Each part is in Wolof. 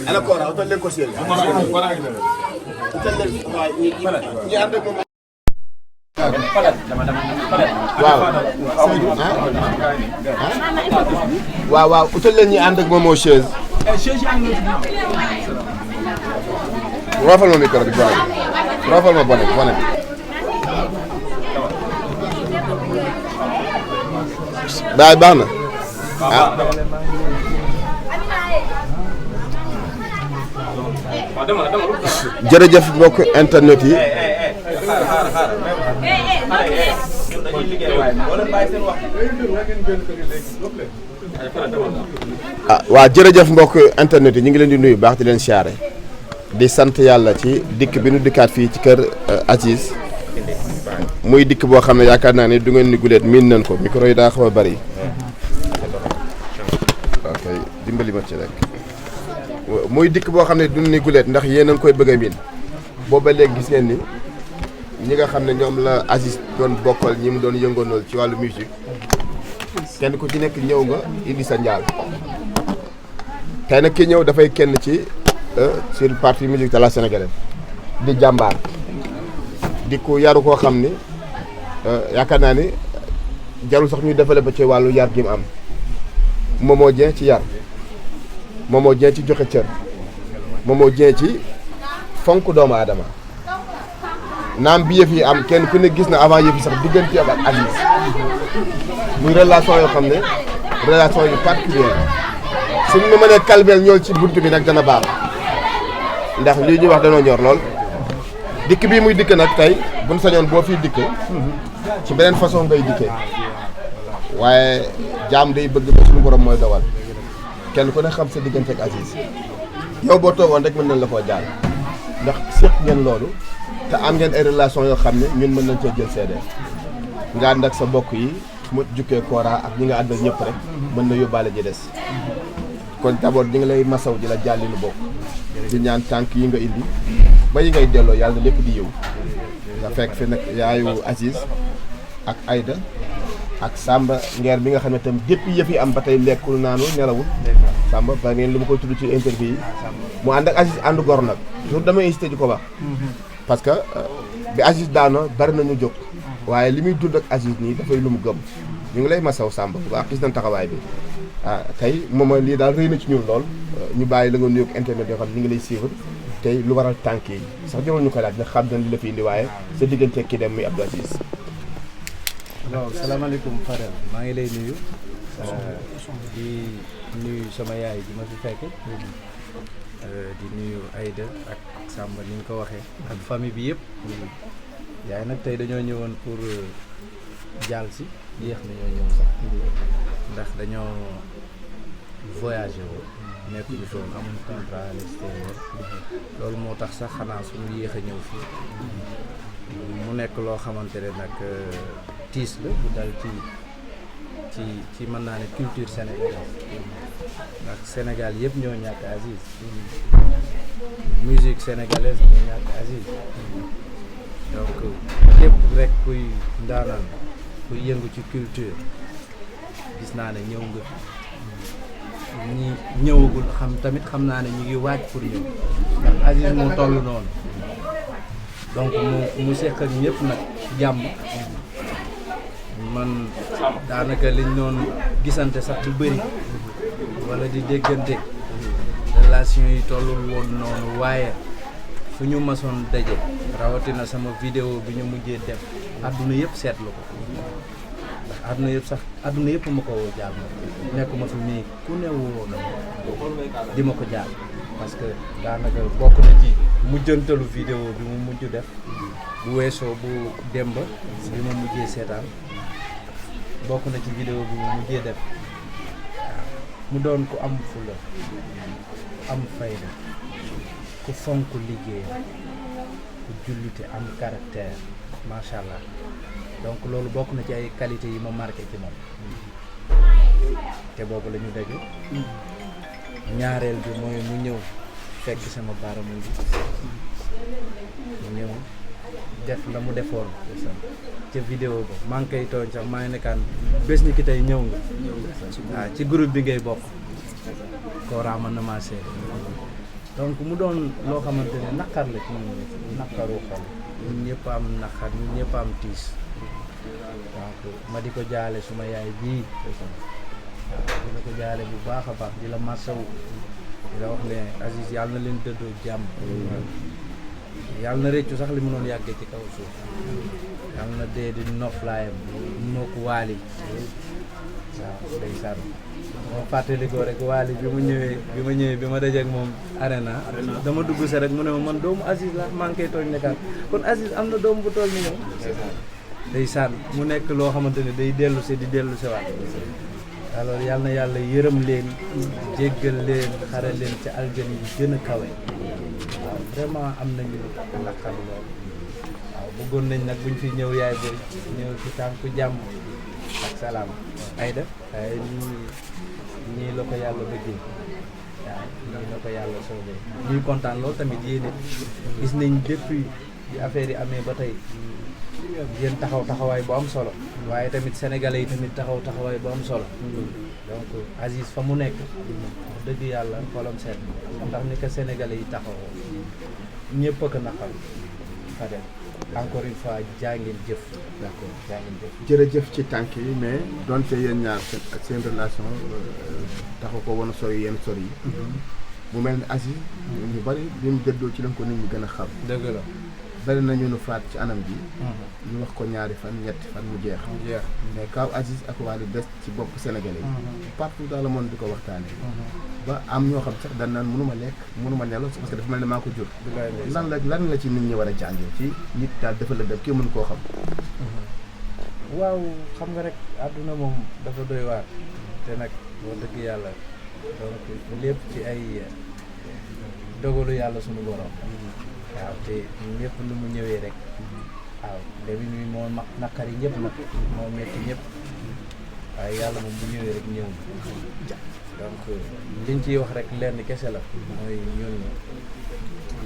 ana Kora utal leen ko seel waaw utal leen ñi ànd ak moom moo chaise rafal ma micro bi rafal ma bonnet baay baax na jërëjëf mbokk internet yi waaw jërëjëf mbokk internet yi ñu ngi leen di nuyu baax di leen siyaare di sant yàlla ci dikk bi nu dikkaat fii ci kër Aziz muy dikk boo xam ne yaakaar naa ni du ngeen ni guleet miin nañ ko micro yi daa xaw a bari ok dimbali ma ci rek muy dikk boo xam ne du ni guleet ndax yéen a ngi koy bëgg a miin booba léegi gis ngeen ni ñi nga xam ne ñoom la Aziz doon bokkal ñi mu doon yëngoonal ci wàllu musique kenn ku ci nekk ñëw nga indi sa njaal tey nag ki ñëw dafay kenn ci sur partie musique de la sénégalaise di jàmbaar di ko yaru koo xam ni yaakaar naa ni jarul sax ñuy développé ci wàllu yar gi mu am Momo Dieng ci yar Momo Dieng ci joxe cër Momo Dieng ci fonk doomu aadama naam bi yëf yi am kenn ku ne gis na avant yëf yi sax diggante ak Aziz muy relation yoo xam ne relation yu particulière suñu ma mënee kalbeel ñool ci buntu bi nag dana baax ndax lii ñuy wax danoo ñor lool dikk bii muy dikk nag tey buñ sañoon boo fii dikk ci beneen façon ngay dikkee waaye jaam day bëgg ba suñu borom mooy dogal kenn ku ne xam sa diggante ak Aziz yow boo toogoon rek mën nañ la koo jaal ndax séq ngeen loolu te am ngeen ay relation yoo xam ne ñun mën nañ cee jël seede nga ànd ak sa mbokk yi mu jukkee Kora ak ñi nga àndal ñëpp rek mën na yóbbaale ji des kon d'abord ñi ngi lay masaw di la jàlli lu bokk di ñaan tànk yi nga indi ba yi ngay delloo yàlla lépp di yiw nga fekk fi nag yaayu Aziz ak Aïda ak Samba Ngeer bi nga xam ne tam depuis yëf yi am ba tey lekkul naanul nelawul Samba ba ngeen lu ma koy tudd ci interview yi mu ànd ak Aziz ànd gor nag toujours damay incité di ko wax parce que bi Aziz daano bari nañu jóg waaye li muy dund ak Aziz nii dafay lu mu gëm ñu ngi lay masaw Samba bu baax gis nañ taxawaay bi tey moom lii daal rëy na ci ñun lool ñu bàyyi la nga nuyoog internet yoo xam ne ñu ngi lay suivre tey lu waral tànk yi sax jarul ñu koy laaj ndax xam nañ li la fi indi waaye sa diggante ki dem muy Abdou Aziz. waaw salaamaaleykum Fadel maa ngi lay nuyu di nuyu sama yaay bi ma fi fekk di nuyu Aïda ak Samba ni nga ko waxee ak famille bi yëpp yaay nag tey dañoo ñëwoon pour jàll si yéex nañoo ñëw sax ndax dañoo voyagé woon nekk ñu foon amuñ contrat à l'extérieur loolu moo tax sax xanaa suñu yéex a ñëw fii mu nekk loo xamante ne nag tiis la bu dal ci mën naa ne culture sénégalaise ndax Sénégal yëpp ñoo ñàkk Aziz musique sénégalaise ñoo ñàkk Aziz donc lépp rek kuy ndaanaan kuy yëngu ci culture gis naa ne ñëw nga ñi ñëwagul xam naa ne ñu ngi waaj pour ñëw ndax Aziz moo toll noonu donc mu seq ak ñëpp nag jàmm man daanaka liñ doon gisante sax du bëri wala di déggante relation yi tollul woon noonu waaye fu ñu masoon daje rawatina sama vidéo bi ñu mujjee def àdduna yëpp seetlu ko ndax àdduna yëpp ma ko woo jaal ma nekkuma fi mais ku ne woo na di ma ko jaal parce que daanaka bokk na ci mujjantalu vidéo bi mu mujj def bu weesoo bu Demba bi ma mujjee seetaan bokk na ci vidéo bi mu mujjee def mu doon ku am fula am fayda ku fonk liggéey ku jullite am caractère macha allah donc loolu bokk na ci ay qualité yi ma marqué ci moom te boobu la ñu daje ñaareel bi mooy mu ñëw fekk sama baaramu bi mu ñëw def la mu defoon ca vidéo ba maa ngi koy tooñ sax maa ngi nekkaan bés ni ki tey ñëw nga waaw ci groupe bi ngay bokk Kora mën na maa seede donc mu doon loo xamante ne naqar la ci naqaru xol ñun ñëpp am naqar ñun ñëpp am tiis donc ma di ko jaale suma yaay bii waaw di la ko jaale bu baax a baax di la masawu di la wax ne Aziz yàlla na leen dëddoo jàmm yàlla na réccu sax li mu doon yàggee ci kaw suuf yàlla na dee di noflaayam nook waali waaw ndeysaan moo fàttalikoo rek waali bi ma ñëwee bi ma dajeek moom arena dama dugg sa rek mu ne ma man doomu Aziz la maa ngi koy tooñ nekkaat kon Aziz am na doom bu toll ni ñëw ndeysaan mu nekk loo xamante ne day dellu si di dellu si waat alors yal na yàlla yërëm leen jéggal leen xare leen ci aljana yi gën a kawe waaw vraiment am nañu naqar lool waaw bëggoon nañ nag buñ fi ñëw yaay boy ñëw ci tànku jàmm ak salaam ay def waaye ñii la ko yàlla bëggee waaw ñii la ko yàlla soobee ñuy kontaan lool tamit yéen it gis nañ depuis bi affaire yi amee ba tey yéen taxawaay bu am solo waaye tamit sénégalais yi tamit taxawaay bu am solo donc Aziz fa mu nekk wax dëgg yàlla xolam seet ndax ni ko sénégalais yi taxawoo ñëpp a ko naqal fa dem encore une fois jàngeen jëf d'accord jàngeen jëf jërëjëf ci tànk yi mais donte yéen ñaar ak seen relation taxu ko woon a sori yenn sori yi mu mel ni Aziz ñu bari bi mu dëddoo ci lañ ko nit ñi gën a xam dëgg la bari nañu nu faat ci anam bi ñu wax ko ñaari fan ñetti fan mu jeex mais kaw Aziz ak Wally des ci bopp sénégalais yi partout dans le monde di ko waxtaane ba am ñoo xam sax dañ naan mënuma lekk mënuma nelaw parce que dafa mel ne maa ko jur lan la ci nit ñi war a jàngee ci nit daal dafa la def kii mën koo xam waaw xam nga rek àdduna moom dafa doy waar te nag wax dëgg yàlla donc lépp ci ay dogalu yàlla suñu borom waaw te ñëpp lu mu ñëwee rek waaw demi nuy moo naqari ñëpp nag moo metti ñëpp waaye yàlla moom bu ñëwee rek ñëw donc liñ ciy wax rek lenn kese la mooy ñun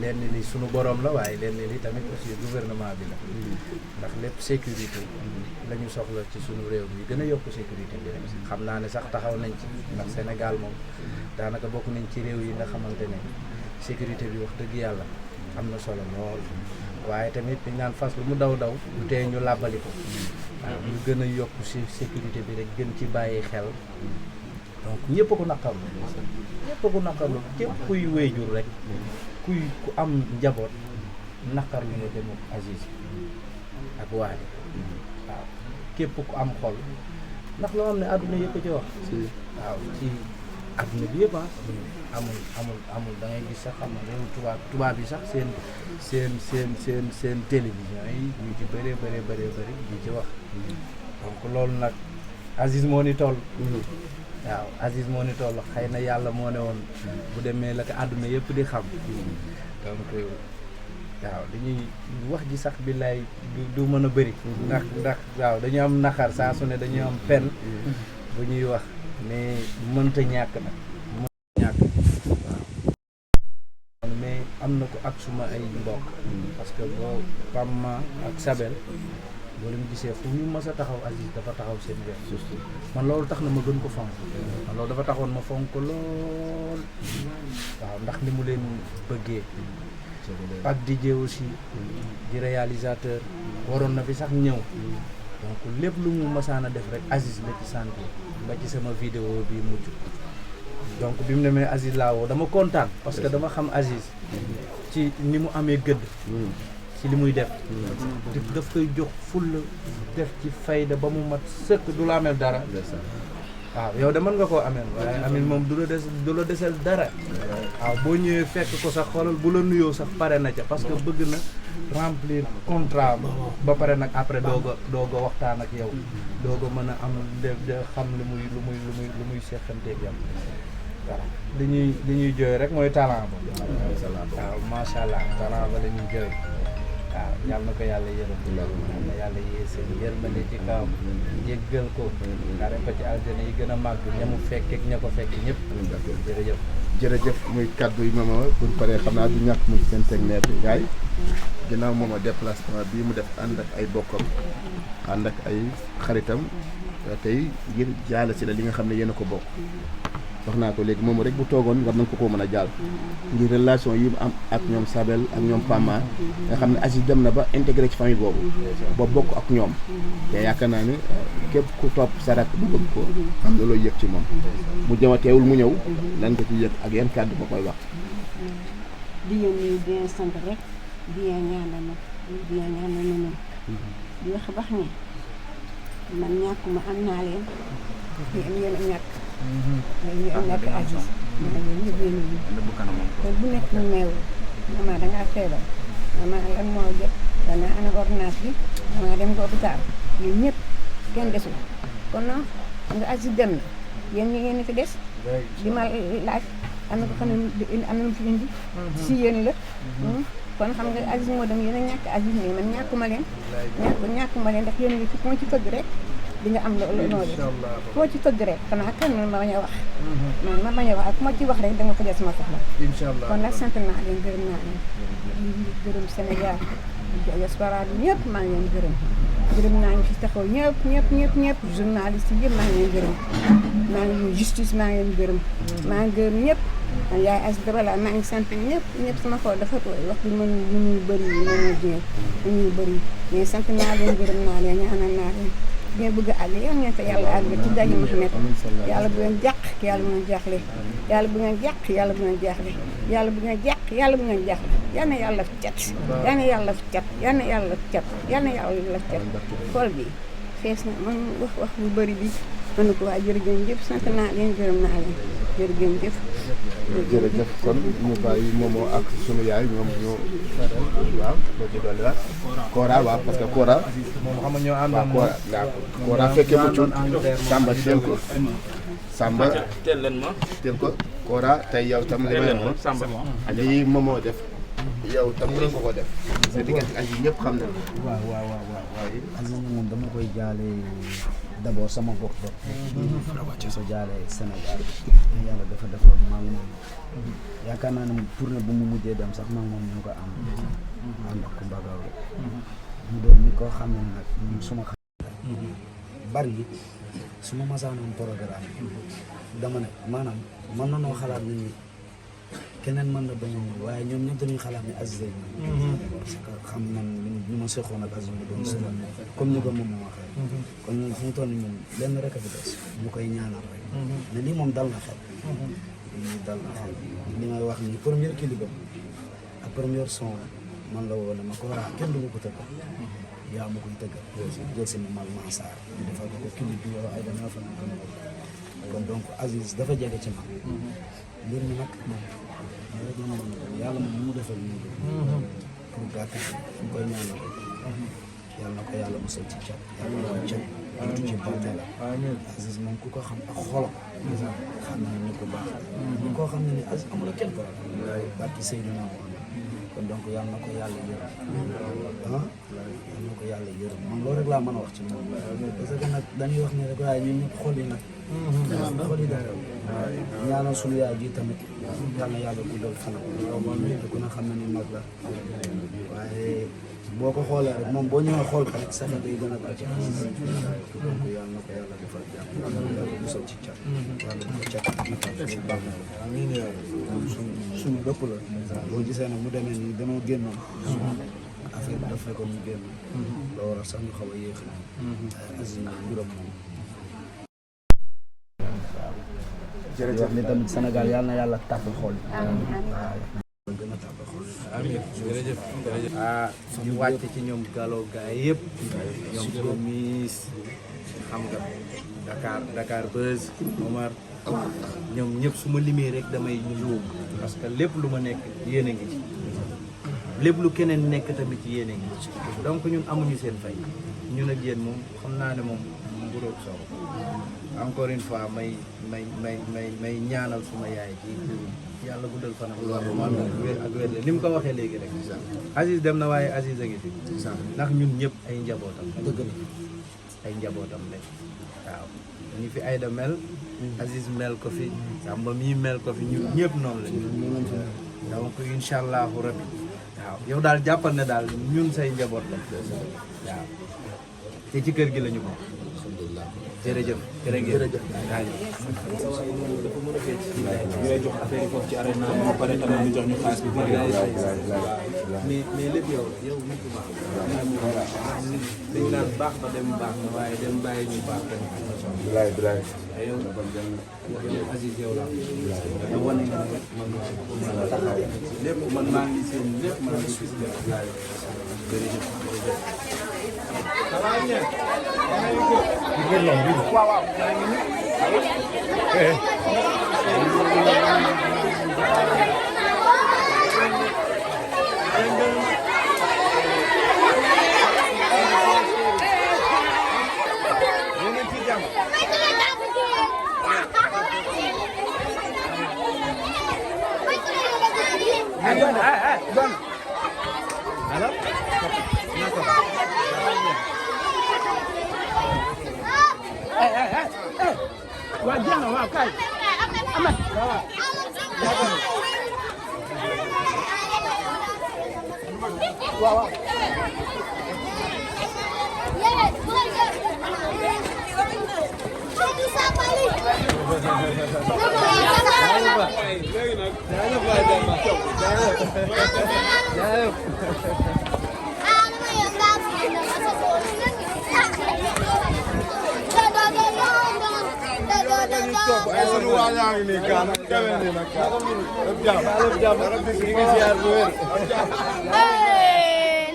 lenn li sunu borom la waaye lenn li tamit aussi gouvernement bi la ndax lépp sécurité la ñu soxla ci sunu réew mi gën a yokk sécurité bi rek xam naa ne sax taxaw nañ ci ndax Sénégal moom daanaka bokk nañ ci réew yi nga xamante ne sécurité bi wax dëgg yàlla am na solo lool waaye tamit dañ naan fas lu mu daw du tee ñu làbbali ko waaw ñu gën a yokk ci sécurité bi rek gën ci bàyyi xel donc ñëpp ko naqarlu ñëpp ko naqarlu képp kuy wéyjur rek ku am njaboot naqarlu nga dem ak Aziz ak Wally waaw képp ku am xol ndax loo xam ne àdduna yëpp ci wax waaw ci àdduna bi yëpp amul da ngay gis sax xam nga réew tubaab yi sax seen télévision yi ñu ci bëree bëri ñu ci wax donc loolu nag Aziz moo ni toll waaw Aziz moo ni toll xëy na yàlla moo ne woon bu demee la ko àdduna yëpp di xam donc waaw dañuy wax ji sax billaay du mën a bëri ndax waaw dañu am naqar saa su ne dañu am pen bu ñuy wax mais mënta ñàkk nag waaw mais am na ko ak suma ay mbokk parce que boo Pamma ak Sabel boo leen gisee fu ñu mës a taxaw Aziz dafa taxaw seen wet man loolu tax na ma gën ko fonk man loolu dafa taxoon ma fonk ko lool waaw ndax ni mu leen bëggee ak DJ aussi di réalisateur waroon na fi sax ñëw donc lépp lu mu mësaan a def rek Aziz la ci santé ba ci sama vidéo bi mujj donc bi mu demee Aziz laa woo dama kontaan parce que dama xam Aziz ci ni mu amee gëdd ci li muy def daf koy jox fulla def ci fayda ba mu mat sëkk du la amel dara waaw yow de mën nga koo amel waaye amel moom du la desel dara waaw boo ñëwee fekk ko sax xoolal bu la nuyoo sax pare na ca parce que bëgg na remplir contrat ba pare nag après doog a waxtaan ak yow doog a mën a am de xam lu muy seqanteeg yow waaw li ñuy jooy rek mooy talent ba waaw macha allah talent ba la ñuy jooy waaw yàlla na ko yàlla yërëm yàlla na yàlla yee seen yërmande ci kawam jéggal ko xare ko ci aljana yi gën a màgg ña mu fekk ak ña ko fekk ñëpp jërëjëf jërëjëf muy kaddu yi mooma pour pare xam naa du ñàkk mu ci seen technique bi gaay ginnaaw mooma déplacement bii mu def ànd ak ay bokkam ànd ak ay xaritam tey ngir jaala si la li nga xam ne yéen a ko bokk wax naa ko léegi moom rek bu toogoon war nañ ko mën a jaal ngir relation yi mu am ak ñoom Sabel ak ñoom Pama nga xam ne Aziz dem na ba intégré ci famille boobu ba bokk ak ñoom te yaakaar naa ne képp ku topp sarak bu bëgg ko xam nga looy yëg ci moom mu jëma teewul mu ñëw lan ko ci yëg ak yan kàddu ko koy wax di nuyu di leen sant rek di leen ñaanal ma di wax bax ni man ñàkkuma am naa leen yéen a ñàkk ñu am nekk Aziz ma leen liggéey nañu te bu nekk ñu meew mama dangaa feebar mama lan moo jot danaa ana ordonnance bi mama dem ko hôpital ñun ñëpp kenn desul kon non nga Aziz dem na yéen ñi ngeen fi des di ma laaj am na ko xam ne am na mu fi indi si yéen la kon xam nga Aziz moo dem yéen a ñàkk Aziz mais man ñàkkuma leen ñàkkuma leen ndax yéen ngi ci moo ci fëgg rek di nga am noo def koo ci fëgg rek xanaa kan man ma bañ a wax man ma bañ a wax ak ku ma ci wax rek danga ko des sama soxla inshallah kon nag sant naa leen gërëm naa leen di gërëm Sénégal diaspora bi ñëpp maa ngi leen gërëm naa ñu fi taxaw ñëpp journaliste yi yëpp maa ngi leen gërëm maa ngi leen justice maa ngi leen gërëm maa ngi gërëm ñëpp man yaay Aziz Dabala maa ngi sant ñëpp sama xol dafa tooy wax bi mën ñu bëri ñu bëri mais sant naa leen gërëm naa leen ñaanal naa leen ngeen bëgg a àgg yal ngeen ko yàlla àgg ci daji Muhammad yàlla bu ngeen jàq yàlla bu ngeen jaaxle yàlla bu ngeen jàq yàlla bu ngeen jaaxle yàlla bu ngeen jàq yàlla bu ngeen jaaxle yal na yàlla fi cat yal na yàlla fi cat yal na yàlla fi cat yal na yàlla fi cat xool bi fees na man wax bu bëri bi mënu ko waa jërëjëf sant naa leen gërëm naa leen jërëjëf kon ñu bàyyi moomoo ak sunu yaay ñoom ñoo waaw loo ci dolli waat Kora waaw parce que Kora moom xam nga ñoo ànd ak waaw Kora fekkee bu cuut Samba teel ko Samba teel ko Kora tey yow tam li may wax lii moomoo def yow tam mën nga ko def sa diggante ak yi ñëpp xam na waaw Aziz moom dama koy jaale d'abord sama bopp ko jaale Sénégal yàlla dafa defoon maa ngi moom yaakaar naa ne tournée bu mu mujjee dem sax maa ngi moom ñoo ko ànd ak Kumba Gawlo mu doon ni koo xam ne nag suma xam bari su ma masaanoon programme dama ne maanaam mën na noo xalaat ni keneen mën na bañ a ñëw waaye ñoom ñëpp dañuy xalaat ne Aziz lay parce que xam nañ li ma seqoon ak Aziz mu doon sëla comme ni ko moom moo waxee kon ñun fu mu toll nii moom lenn rek a fi des ñu koy ñaanal rek mais lii moom dal na xel lii dal na xel li may wax nii première kilibam ak première son man la woo ne ma Kora kenn du ma ko tëggal yaa ma koy tëggal jël si ma mal Mansaar ñu defal ko kilib bi yow ay dana fa nekk kon donc Aziz dafa jege ci man mbir mi nag yàlla moom mu defal ñu pour gàttal fu koy ñaanal yàlla na ko yàlla musal ci cat yàlla na ko cat jiitu ci barke la Aziz moom ku ko xam ak xolam xam na ni ko baax la koo xam ne ni Aziz amul kenn problème barki Seydina kon donc yàlla na ko yàlla yërëm yàlla na ko yàlla yërëm man loolu rek laa mën a wax ci moom parce que nag dañuy wax ni rek waaye ñun ñëpp xol yi nag xol yi dara ñaanal suñu yaay ji tamit yàlla na yàlla guddal fanam te ku ne xam na ni mag la waaye boo ko xoolee rek moom boo ñëwee xool ko rek sax day gën a dal ci donc yàlla na ko yàlla defal jàmm yàlla na yàlla musal ci cat yàlla na ko cat suñu baax suñu dëpp la boo gisee nag mu demee nii danoo génnoon affaire bi daf fekkoon ñu génn loo war a sax ñu xaw a yéex na Aziz na mbiram moom jërëjëf ni tamit Sénégal yàlla na yàlla tàppal xool gën a tàppal xool amiin jërëjëf di wàcc ci ñoom Gallo gaay yëpp ñoom Gomis xam nga Dakar Buzz Omar ñoom ñëpp su ma limee rek damay juum parce que lépp lu ma nekk yéen a ngi ci lépp lu keneen nekk tamit yéen a ngi ci donc ñun amuñu seen fay ñun ak yéen moom xam naa ne moom mburoog soow encore une fois may ñaanal suma yaay ci yàlla guddal fanam loolu man wér ak wér la ni mu ko waxee léegi rek Aziz dem na waaye Aziz a ngi fi ndax ñun ñëpp ay njabootam ay njabootam lañ waaw ni fi Aïda mel Aziz mel ko fi Samba mii mel ko fi ñun ñëpp noonu lañ donc incha allahu rabbi waaw yow daal jàppal ne daal ñun say njaboot la waaw te ci kër gi la ñu ko jërëjëf jërëjëf ñu lay jox affaire yi foofu ci arena ba pare tamit ñu jox ñu xaalis bi bëri mais lépp yow nit ku baax dañ naan baax ba dem baax na waaye dem bàyyi ñu baax tamit am na solo bilaay yow Aziz yow la yow wane nga ne man lépp man maa ngi seen lépp maa ngi gis lépp jërëjëf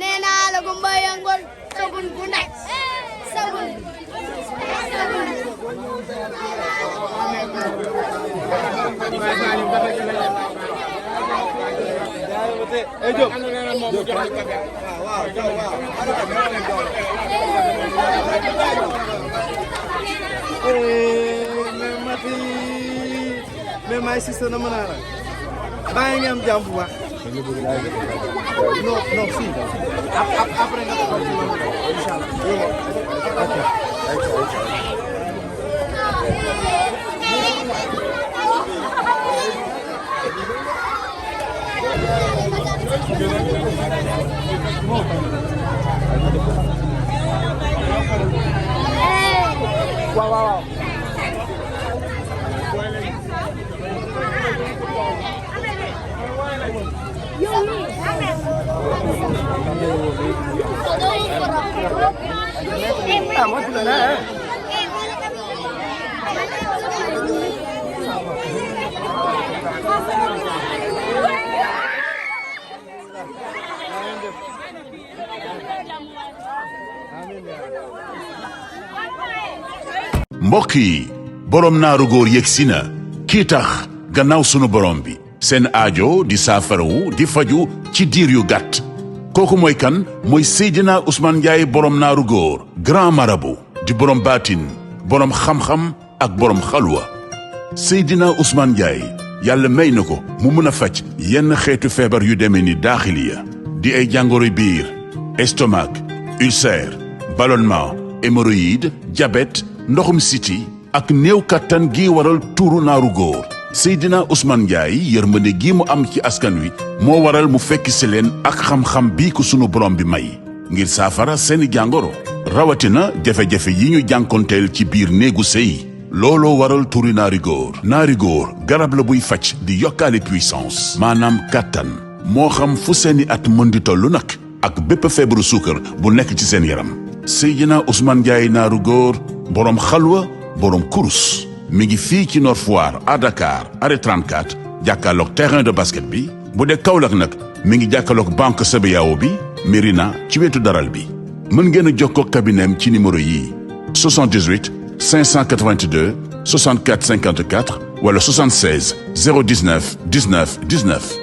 nee naa la gumba yangol sabun bu nekk sabun mais my sister na mën a la bàyyi nga am jàmm bu baax non si après nga taxaw ci man inchallah waaw mbokk yi borom naaru góor yegsi na kii tax gannaaw sunu borom bi seen aajo di saafarawu di faju ci diir yu gàtt kooku mooy kan mooy Seydina Ousmane Ndiaye borom naaru góor grand marabout di borom baatin borom xam-xam ak borom xalwa Seydina Ousmane Ndiaye yàlla may na ko mu mën a faj yenn xeetu feebar yu demee ni daaxiliya di ay jàngoro biir estomac ulcère ballonnement hémorroïde diabète ndoxum siti ak néew kattan gi waral tuuru naaru góor Seydina Ousmane Ndiaye yërmande gi mu am ci askan wi moo waral mu fekk si leen ak xam-xam bii ko sunu borom bi may ngir saafara seeni jàngoro rawatina jafe-jafe yi ñu jànkonteel ci biir néegu sëy looloo waral tuuri naari góor garab la buy faj di yokkaale puissance maanaam kattan moo xam fu seeni at mën di toll nag ak bépp feebaru suukar bu nekk ci seen yaram Seydina Ousmane Ndiaye naaru góor borom xalwa borom kurus mi ngi fii ci Nord Foire à Dakar arrêt 34 jàkkaarloog terrain de basket bi bu dee Kaolack nag mi ngi jàkkaarloog banque CBAO bi Mérina ci wetu daral bi mën ngeen a jokkoo kabineem ci numéro yii 78 582 64 54 wala 76 019 19 19